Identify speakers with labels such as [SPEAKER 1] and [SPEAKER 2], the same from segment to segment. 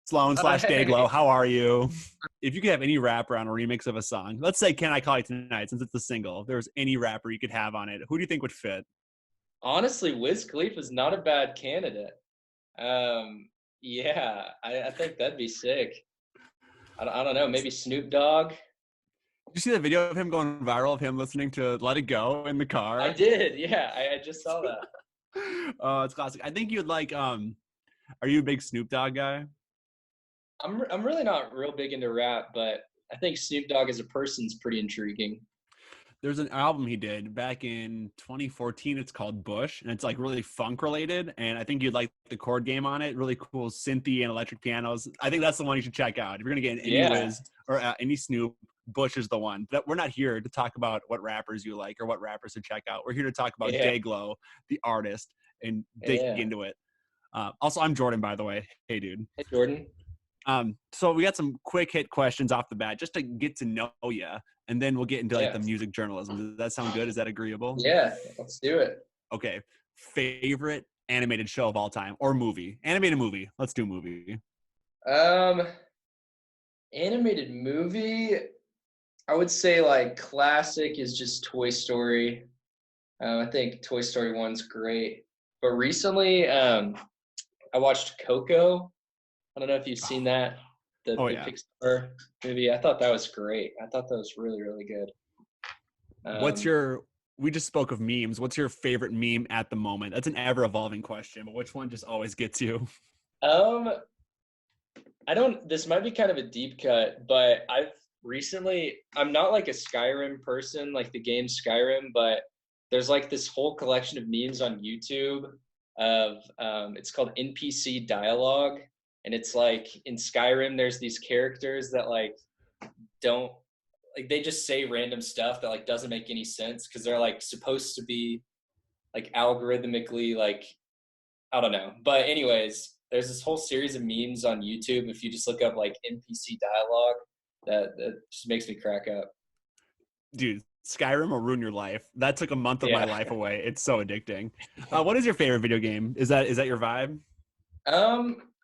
[SPEAKER 1] Sloan slash
[SPEAKER 2] Hey.
[SPEAKER 1] Dayglow, how are you? If you could have any rapper on a remix of a song, let's say "Can I Call You Tonight," since it's a single, if there was any rapper you could have on it, who do you think would fit?
[SPEAKER 2] Honestly, Wiz Khalifa's not a bad candidate. Yeah, I think that'd be sick. I don't know, maybe Snoop Dogg.
[SPEAKER 1] Did you see the video of him going viral of him listening to "Let It Go" in the
[SPEAKER 2] I
[SPEAKER 1] car?
[SPEAKER 2] did, yeah, I just saw that.
[SPEAKER 1] Oh, it's classic. I think you'd like. Are you a big Snoop Dogg guy?
[SPEAKER 2] I'm really not real big into rap, but I think Snoop Dogg as a person's pretty intriguing.
[SPEAKER 1] There's an album he did back in 2014. It's called Bush, and it's like really funk related. And I think you'd like the chord game on it. Really cool synthy and electric pianos. I think that's the one you should check out. If you're gonna get any
[SPEAKER 2] Yeah,
[SPEAKER 1] Wiz or any Snoop, Bush is the one. But we're not here to talk about what rappers you like or what rappers to check out. We're here to talk about
[SPEAKER 2] yeah,
[SPEAKER 1] Dayglow, the artist, and dig
[SPEAKER 2] yeah.
[SPEAKER 1] into it. Also, I'm Jordan, by the way. Hey, dude.
[SPEAKER 2] Hey, Jordan.
[SPEAKER 1] So we got some quick hit questions off the bat just to get to know you, and then we'll get into like
[SPEAKER 2] Yeah,
[SPEAKER 1] the music journalism. Does that sound good? Is that agreeable?
[SPEAKER 2] yeah, let's do it.
[SPEAKER 1] Okay. Favorite animated show of all time or movie? Animated movie. Let's do movie.
[SPEAKER 2] Um, Animated movie, I would say like classic is just Toy Story. I think Toy Story 1's great. But recently, I watched Coco. I don't know if you've seen that, the
[SPEAKER 1] Oh
[SPEAKER 2] the
[SPEAKER 1] yeah.
[SPEAKER 2] Pixar movie. I thought that was great. I thought that was really, really good.
[SPEAKER 1] What's
[SPEAKER 2] Um,
[SPEAKER 1] your? We just spoke of memes. What's your favorite meme at the moment? That's an ever evolving question, but which one just always gets you?
[SPEAKER 2] um, I don't. This might be kind of a deep cut, but I'm not like a Skyrim person, like the game Skyrim, but there's like this whole collection of memes on YouTube of it's called NPC dialogue, and it's like in Skyrim there's these characters that like don't like they just say random stuff that like doesn't make any sense because they're like supposed to be like algorithmically like I don't know. But anyways, there's this whole series of memes on YouTube if you just look up like NPC dialogue that just makes me crack up.
[SPEAKER 1] Dude, Skyrim will ruin your life. That took a month of my
[SPEAKER 2] Yeah.
[SPEAKER 1] life away. It's so addicting. What is your favorite video game? Is that your vibe?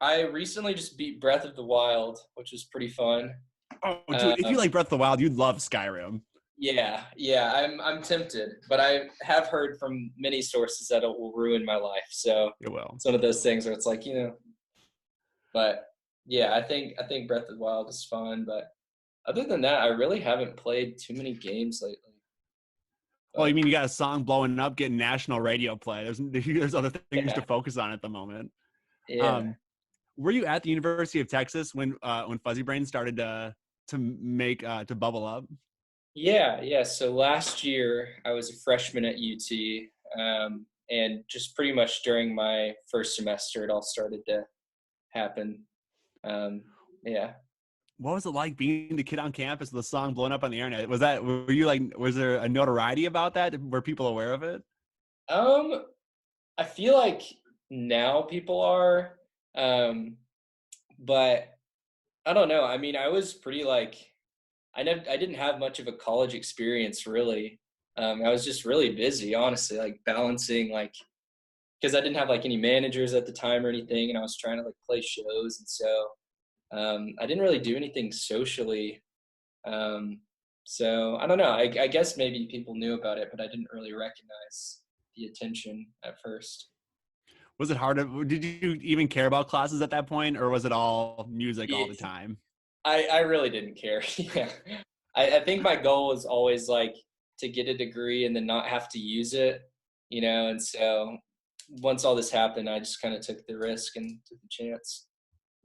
[SPEAKER 2] I recently just beat Breath of the Wild, which was pretty fun.
[SPEAKER 1] Oh, dude, if you
[SPEAKER 2] Um,
[SPEAKER 1] like Breath of the Wild, you'd love Skyrim.
[SPEAKER 2] yeah, yeah, I'm tempted, but I have heard from many sources that it will ruin my life. So
[SPEAKER 1] It will.
[SPEAKER 2] it's one of those things where it's like, but yeah, I think Breath of the Wild is fun, but other than that, I really haven't played too many games lately.
[SPEAKER 1] Well, you
[SPEAKER 2] But
[SPEAKER 1] mean you got a song blowing up, getting national radio play. There's other things to
[SPEAKER 2] yeah,
[SPEAKER 1] focus on at the moment.
[SPEAKER 2] yeah,
[SPEAKER 1] Um, were you at the University of Texas when Fuzzy Brain started to make to bubble up?
[SPEAKER 2] yeah, yeah. So last year I was a freshman at UT, and just pretty much during my first semester, it all started to happen. Um, yeah.
[SPEAKER 1] What was it like being the kid on campus with the song blowing up on the internet? Were you like, was there a notoriety about that? Were people aware of it?
[SPEAKER 2] Um, I feel like now people are, um, but I don't know. I mean, I was pretty like I didn't have much of a college experience really. I was just really busy, honestly, like balancing like because I didn't have like any managers at the time or anything, and I was trying to like play shows, and so I didn't really do anything socially. Um, so I don't know. I guess maybe people knew about it, but I didn't really recognize the attention at first.
[SPEAKER 1] Was it hard? Did you even care about classes at that point, or was it all music all the
[SPEAKER 2] Yeah,
[SPEAKER 1] time?
[SPEAKER 2] I really didn't care. Yeah, I think my goal was always like to get a degree and then not have to use it, And so once all this happened, I just kind of took the risk and took the chance.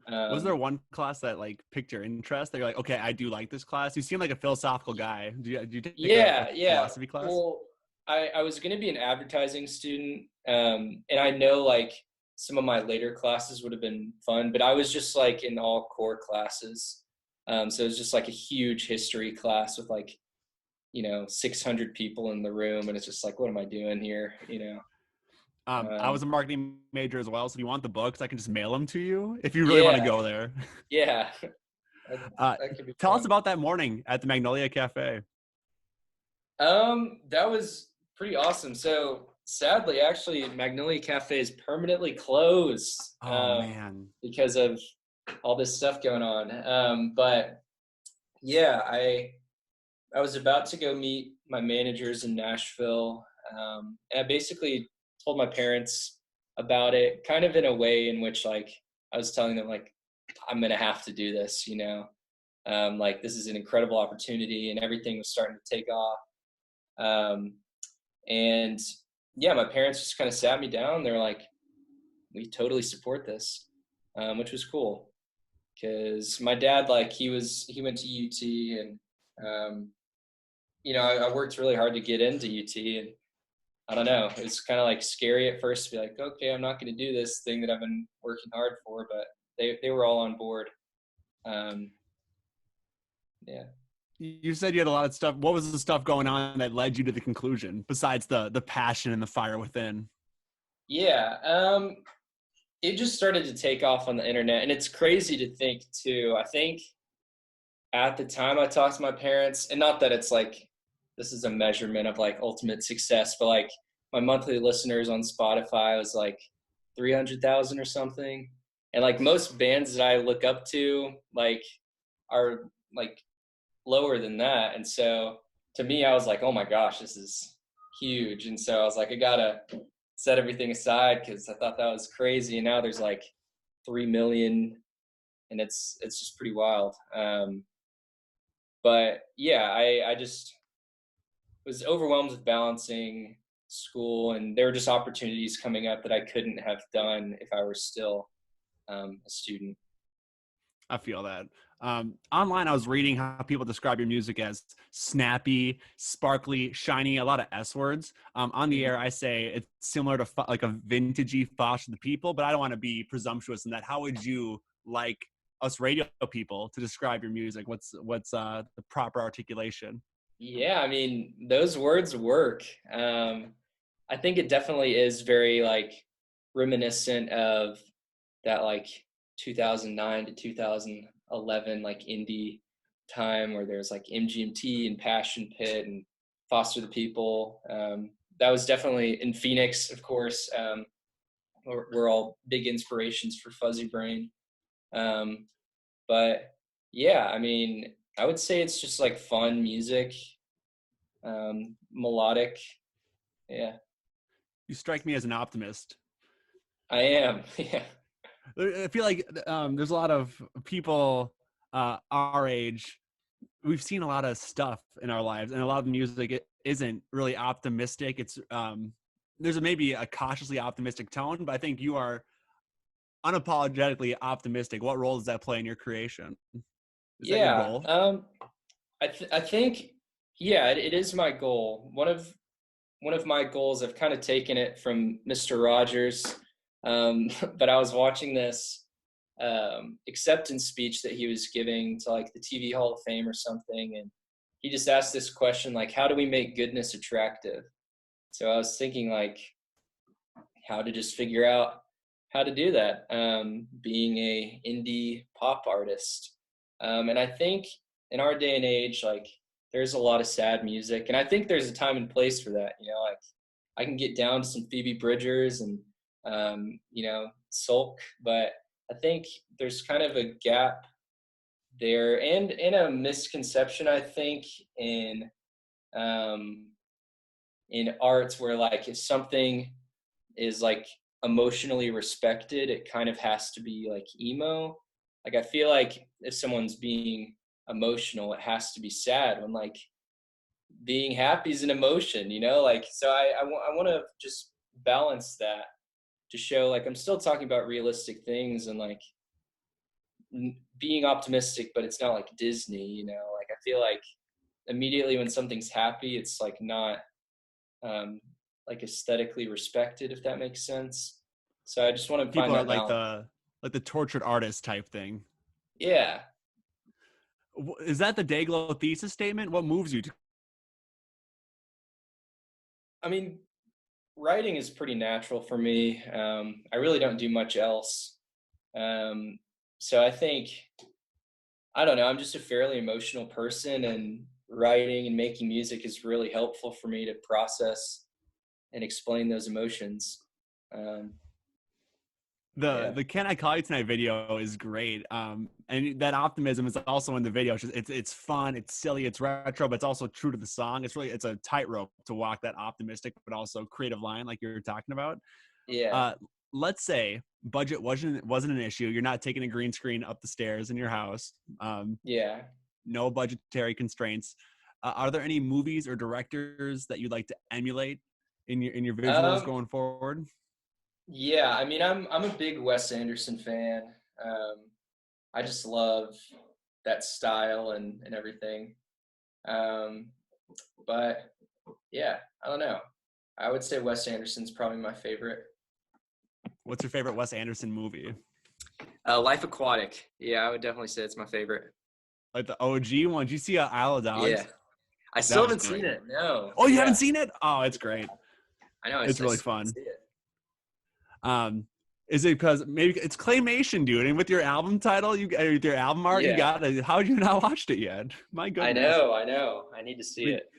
[SPEAKER 1] Was there
[SPEAKER 2] Um,
[SPEAKER 1] one class that like picked your interest? That you're like, okay, I do like this class. You seem like a philosophical guy. Do you take a
[SPEAKER 2] yeah, yeah.
[SPEAKER 1] philosophy class?
[SPEAKER 2] Well, I was going to be an advertising student, and I know like some of my later classes would have been fun, but I was just like in all core classes. So it was just like a huge history class with like 600 people in the room, and it's just like, what am I doing here?
[SPEAKER 1] I
[SPEAKER 2] Um,
[SPEAKER 1] was a marketing major as well, so if you want the books, I can just mail them to you if you really want to
[SPEAKER 2] yeah,
[SPEAKER 1] go there.
[SPEAKER 2] yeah, that,
[SPEAKER 1] Uh,
[SPEAKER 2] that could be
[SPEAKER 1] Tell us
[SPEAKER 2] fun.
[SPEAKER 1] about that morning at the Magnolia Cafe.
[SPEAKER 2] That was pretty awesome. So sadly, actually, Magnolia Cafe is permanently closed
[SPEAKER 1] Oh man,
[SPEAKER 2] because of all this stuff going on. But yeah, I was about to go meet my managers in Nashville, and I basically told my parents about it, kind of in a way in which like I was telling them like I'm gonna have to do this, you know, like this is an incredible opportunity, and everything was starting to take off. Um, and yeah, my parents just kind of sat me down. They're like, "We totally support this," which was cool because my dad, like, he went to UT, and um, you know, I worked really hard to get into UT, and I don't know, it was kind of like scary at first to be like, okay, I'm not going to do this thing that I've been working hard for, but they were all on board. Um, yeah.
[SPEAKER 1] You said you had a lot of stuff. What was the stuff going on that led you to the conclusion besides the passion and the fire within?
[SPEAKER 2] Yeah. It just started to take off on the internet, and it's crazy to think too. I think at the time I talked to my parents, and not that it's like this is a measurement of like ultimate success, but like my monthly listeners on Spotify was like 300,000 or something. And like most bands that I look up to like are like lower than that. And so to me, I was like, oh my gosh, this is huge. And so I was like, I gotta set everything aside because I thought that was crazy. And now there's like 3 million, and it's just pretty wild. But yeah, I just was overwhelmed with balancing school, and there were just opportunities coming up that I couldn't have done if I were still a student.
[SPEAKER 1] I feel that. Online, I was reading how people describe your music as snappy, sparkly, shiny, a lot of S words. On the
[SPEAKER 2] Mhm.
[SPEAKER 1] air, I say it's similar to like a vintagey Fosh of the People, but I don't want to be presumptuous in that. How would you like us radio people to describe your music? What's the proper articulation?
[SPEAKER 2] Yeah, I mean, those words work. I think it definitely is very like reminiscent of that like 2009 to 2011 like indie time where there's like MGMT and Passion Pit and Foster the People. That was definitely in Phoenix, of course. We're all big inspirations for Fuzzy Brain. Um, but yeah, I mean, I would say it's just like fun music, melodic. Yeah,
[SPEAKER 1] You strike me as an optimist.
[SPEAKER 2] I am. Yeah.
[SPEAKER 1] I feel like there's a lot of people our age. We've seen a lot of stuff in our lives, and a lot of the music it isn't really optimistic. It's there's maybe a cautiously optimistic tone, but I think you are unapologetically optimistic. What role does that play in your creation? Is that your
[SPEAKER 2] Yeah.
[SPEAKER 1] goal?
[SPEAKER 2] I think yeah, it is my goal. One of my goals. I've kind of taken it from Mr. Rogers, but I was watching this acceptance speech that he was giving to like the TV Hall of Fame or something, and he just asked this question like, "How do we make goodness attractive?" So I was thinking like, how to just figure out how to do that, being a indie pop artist. And I think in our day and age, like there's a lot of sad music, and I think there's a time and place for that. You know, like I can get down to some Phoebe Bridgers and you know, Sulk, but I think there's kind of a gap there, and in a misconception, I think um, in arts where like if something is like emotionally respected, it kind of has to be like emo. Like I feel like if someone's being emotional, it has to be sad when like being happy is an emotion, you know? Like so I want to just balance that to show like I'm still talking about realistic things and like being optimistic, but it's not like Disney, you know? Like I feel like immediately when something's happy, it's like not um, like aesthetically respected, if that makes sense. So I just want to
[SPEAKER 1] People
[SPEAKER 2] find
[SPEAKER 1] are
[SPEAKER 2] that balance.
[SPEAKER 1] like the tortured artist type thing.
[SPEAKER 2] Yeah.
[SPEAKER 1] Is that the Dayglow thesis statement? What moves you to?
[SPEAKER 2] I mean, writing is pretty natural for me. I really don't do much else. Um, so I think, I don't know, I'm just a fairly emotional person, and writing and making music is really helpful for me to process and explain those emotions. Um,
[SPEAKER 1] The
[SPEAKER 2] Yeah.
[SPEAKER 1] the Can I Call You Tonight video is great. And that optimism is also in the video. It's fun, it's silly, it's retro, but it's also true to the song. It's a tightrope to walk that optimistic but also creative line like you're talking about.
[SPEAKER 2] Yeah.
[SPEAKER 1] Uh, let's say budget wasn't an issue. You're not taking a green screen up the stairs in your house.
[SPEAKER 2] Yeah.
[SPEAKER 1] No budgetary constraints. Are there any movies or directors that you'd like to emulate in your visuals
[SPEAKER 2] Um,
[SPEAKER 1] going forward?
[SPEAKER 2] yeah, I mean, I'm a big Wes Anderson fan. Um, I just love that style and everything. Um, but yeah, I don't know. I would say Wes Anderson's probably my favorite.
[SPEAKER 1] What's your favorite Wes Anderson movie?
[SPEAKER 2] Life Aquatic. Yeah, I would definitely say it's my favorite.
[SPEAKER 1] Like the OG one? Did you see Isle of
[SPEAKER 2] Yeah.
[SPEAKER 1] Dogs?
[SPEAKER 2] I
[SPEAKER 1] That
[SPEAKER 2] still
[SPEAKER 1] was
[SPEAKER 2] haven't
[SPEAKER 1] great.
[SPEAKER 2] seen it. No.
[SPEAKER 1] Oh, you haven't
[SPEAKER 2] Yeah.
[SPEAKER 1] seen it? Oh, it's great.
[SPEAKER 2] I know. I
[SPEAKER 1] It's
[SPEAKER 2] still
[SPEAKER 1] really
[SPEAKER 2] haven't
[SPEAKER 1] fun.
[SPEAKER 2] seen it.
[SPEAKER 1] Is it because maybe it's claymation, dude? And with your album title, with your album art, you
[SPEAKER 2] Yeah.
[SPEAKER 1] got it. How have you not watched it yet? My
[SPEAKER 2] I
[SPEAKER 1] goodness.
[SPEAKER 2] know. I know. I need to see it.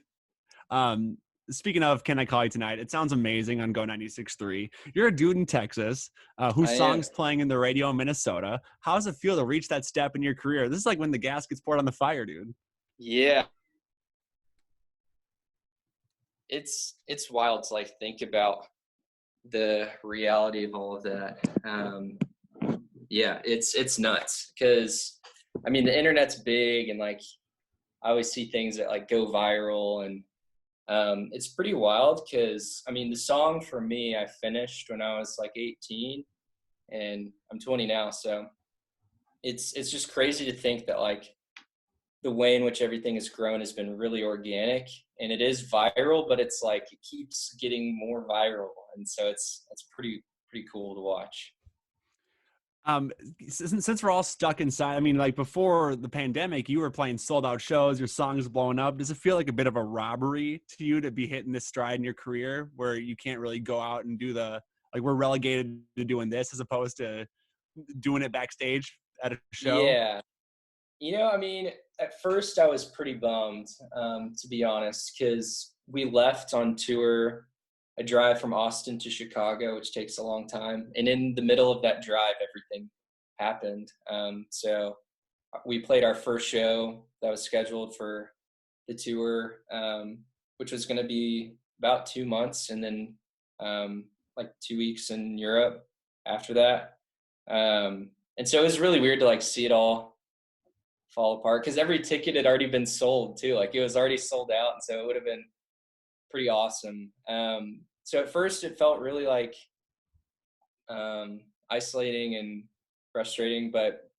[SPEAKER 1] Um, speaking of Can I Call You Tonight, it sounds amazing on Go 96.3. You're a dude in Texas whose
[SPEAKER 2] I am.
[SPEAKER 1] song's playing in the radio in Minnesota. How does it feel to reach that step in your career? This is like when the gas gets poured on the fire, dude.
[SPEAKER 2] Yeah. It's wild to like think about the reality of all of that. Yeah, it's nuts because I mean the internet's big and like I always see things that like go viral and it's pretty wild because I mean the song for me I finished when I was like 18 and I'm 20 now, so it's just crazy to think that like the way in which everything has grown has been really organic and it is viral, but it's like it keeps getting more viral, and so it's pretty cool to watch.
[SPEAKER 1] Um, since we're all stuck inside, I mean, like before the pandemic, you were playing sold out shows, your song's blowing up. Does it feel like a bit of a robbery to you to be hitting this stride in your career where you can't really go out and do like we're relegated to doing this as opposed to doing it backstage at a show?
[SPEAKER 2] Yeah, I mean, at first I was pretty bummed, to be honest, because we left on tour a drive from Austin to Chicago, which takes a long time. And in the middle of that drive, everything happened. So we played our first show that was scheduled for the tour, which was going to be about 2 months, and then like 2 weeks in Europe after that. And so it was really weird to like see it all fall apart because every ticket had already been sold too. Like it was already sold out, and so it would have been pretty awesome. So at first it felt really like isolating and frustrating, but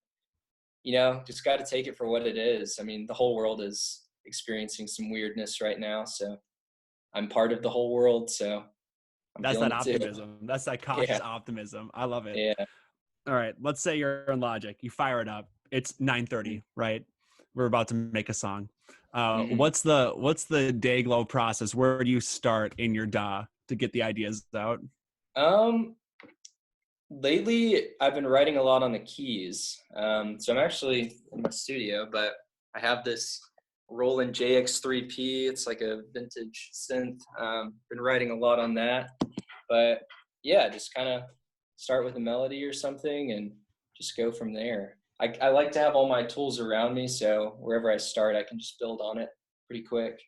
[SPEAKER 2] just got to take it for what it is. I mean, the whole world is experiencing some weirdness right now, so I'm part of the whole world, so I'm
[SPEAKER 1] That's
[SPEAKER 2] feeling
[SPEAKER 1] that
[SPEAKER 2] it too.
[SPEAKER 1] optimism. That's that cautious
[SPEAKER 2] Yeah,
[SPEAKER 1] optimism. I love it.
[SPEAKER 2] yeah.
[SPEAKER 1] All right, let's say you're in Logic. You fire it up. It's 9:30, right? We're about to make a song.
[SPEAKER 2] Mm-hmm.
[SPEAKER 1] What's the Dayglow process? Where do you start in your DAW to get the ideas out?
[SPEAKER 2] Um, Lately I've been writing a lot on the keys. So I'm actually in my studio, but I have this Roland JX3P. It's like a vintage synth. Been writing a lot on that, but yeah, just kind of start with a melody or something and just go from there. I like to have all my tools around me, so wherever I start, I can just build on it pretty quick.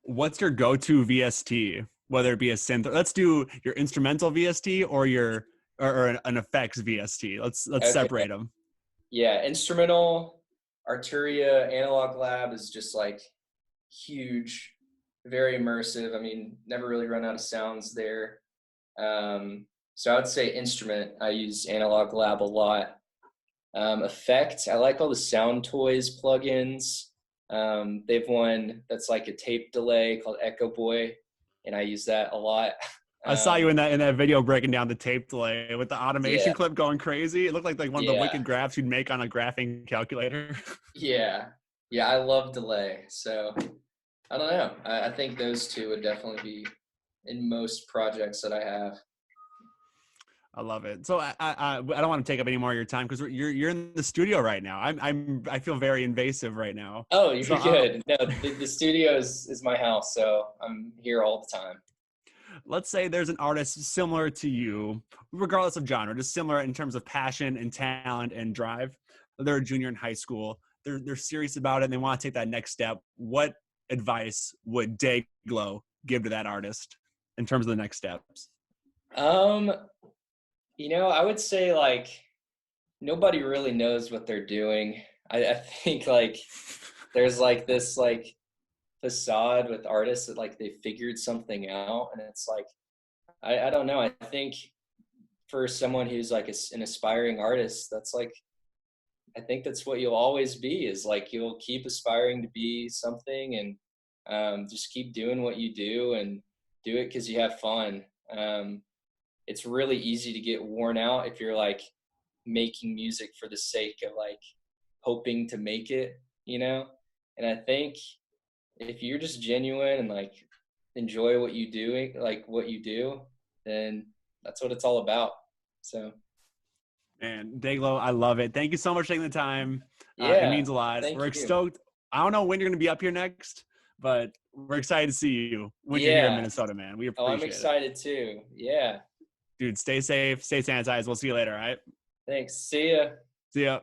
[SPEAKER 1] What's your go-to VST? Whether it be a synth, let's do your instrumental VST or an effects VST. Let's
[SPEAKER 2] Okay.
[SPEAKER 1] separate them.
[SPEAKER 2] Yeah, instrumental Arturia Analog Lab is just like huge, very immersive. I mean, never really run out of sounds there. So I would say instrument, I use Analog Lab a lot. Effect, I like all the Sound Toys plugins. They've one that's like a tape delay called Echo Boy, and I use that a lot.
[SPEAKER 1] I saw you in that video breaking down the tape delay with the automation
[SPEAKER 2] Yeah,
[SPEAKER 1] clip going crazy. It looked like one of the
[SPEAKER 2] yeah,
[SPEAKER 1] wicked graphs you'd make on a graphing calculator.
[SPEAKER 2] yeah, yeah. I love delay, so I don't know. I think those two would definitely be in most projects that I have.
[SPEAKER 1] I love it. So I don't want to take up any more of your time because you're in the studio right now. I feel very invasive right now.
[SPEAKER 2] Oh, you're
[SPEAKER 1] So
[SPEAKER 2] good. No, the studio is my house, so I'm here all the time.
[SPEAKER 1] let's say there's an artist similar to you, regardless of genre, just similar in terms of passion and talent and drive. They're a junior in high school. They're serious about it and they want to take that next step. What advice would Dayglow give to that artist in terms of the next steps?
[SPEAKER 2] Um, I would say like nobody really knows what they're doing. I think like there's like this like facade with artists that like they figured something out, and it's like I don't know. I think for someone who's like an aspiring artist, that's like I think that's what you'll always be, is like you'll keep aspiring to be something, and just keep doing what you do and do it because you have fun. It's really easy to get worn out if you're like making music for the sake of like hoping to make it. And I think if you're just genuine and like enjoy what you doing, like what you do, then that's what it's all about. So
[SPEAKER 1] And Dayglow, I love it. Thank you so much for taking the time. It
[SPEAKER 2] yeah,
[SPEAKER 1] means a lot.
[SPEAKER 2] thank
[SPEAKER 1] We're
[SPEAKER 2] you.
[SPEAKER 1] stoked. I don't know when you're going to be up here next, but we're excited to see you when you're here in
[SPEAKER 2] Yeah.
[SPEAKER 1] Minnesota, man. We
[SPEAKER 2] Oh, I'm
[SPEAKER 1] appreciate it.
[SPEAKER 2] excited too. Yeah.
[SPEAKER 1] Dude, stay safe, stay sanitized. We'll see you later, all right?
[SPEAKER 2] Thanks. See ya.
[SPEAKER 1] See ya.